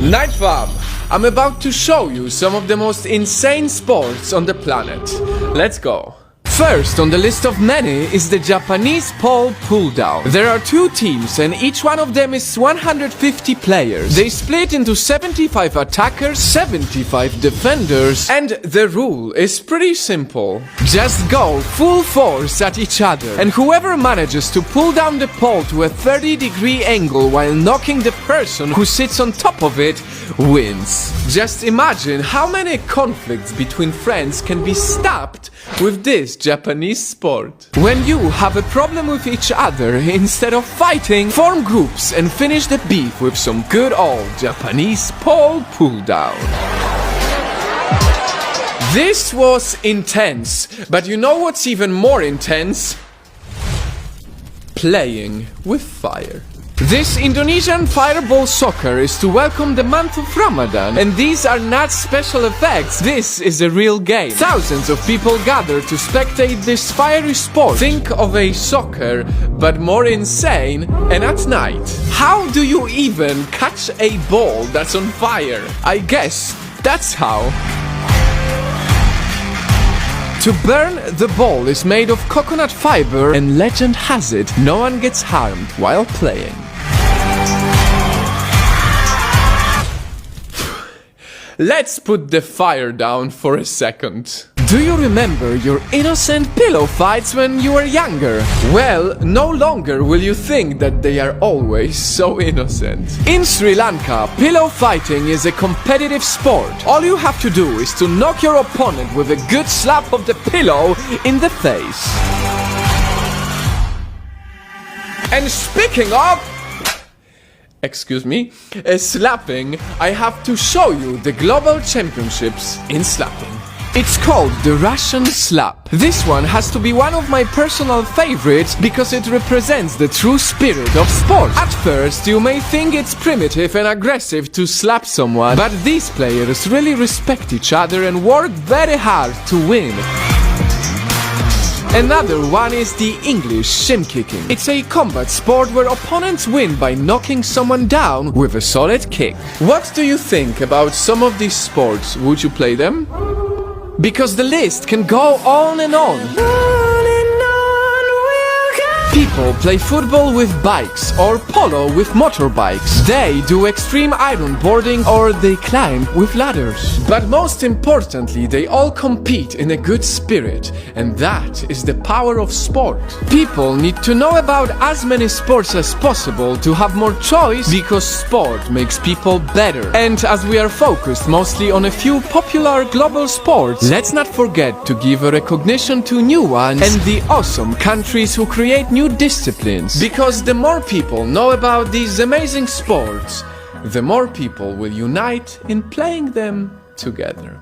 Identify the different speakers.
Speaker 1: Nightfall! I'm about to show you some of the most insane sports on the planet. Let's go. First on the list of many is the Japanese pole pull-down. There are two teams and each one of them is 150 players. They split into 75 attackers, 75 defenders, and the rule is pretty simple. Just go full force at each other, and whoever manages to pull down the pole to a 30-degree angle while knocking the person who sits on top of it wins. Just imagine how many conflicts between friends can be stopped with this Japanese sport. When you have a problem with each other, instead of fighting, form groups and finish the beef with some good old Japanese pole pull down. This was intense, but you know what's even more intense? Playing with fire. This Indonesian fireball soccer is to welcome the month of Ramadan, and these are not special effects, this is a real game. Thousands of people gather to spectate this fiery sport. Think of a soccer, but more insane and at night. How do you even catch a ball that's on fire? I guess that's how. To burn the ball is made of coconut fiber, and legend has it, no one gets harmed while playing. Let's put the fire down for a second. Do you remember your innocent pillow fights when you were younger? Well, no longer will you think that they are always so innocent. In Sri Lanka, pillow fighting is a competitive sport. All you have to do is to knock your opponent with a good slap of the pillow in the face. And speaking of... slapping, I have to show you the global championships in slapping. It's called the Russian slap. This one has to be one of my personal favorites because it represents the true spirit of sport. At first, you may think it's primitive and aggressive to slap someone, but these players really respect each other and work very hard to win. Another one is the English shin kicking. It's a combat sport where opponents win by knocking someone down with a solid kick. What do you think about some of these sports? Would you play them? Because the list can go on and on. People play football with bikes or polo with motorbikes. They do extreme iron boarding or they climb with ladders. But most importantly, they all compete in a good spirit, and that is the power of sport. People need to know about as many sports as possible to have more choice, because sport makes people better. And as we are focused mostly on a few popular global sports, let's not forget to give a recognition to new ones and the awesome countries who create new disciplines. Because the more people know about these amazing sports, the more people will unite in playing them together.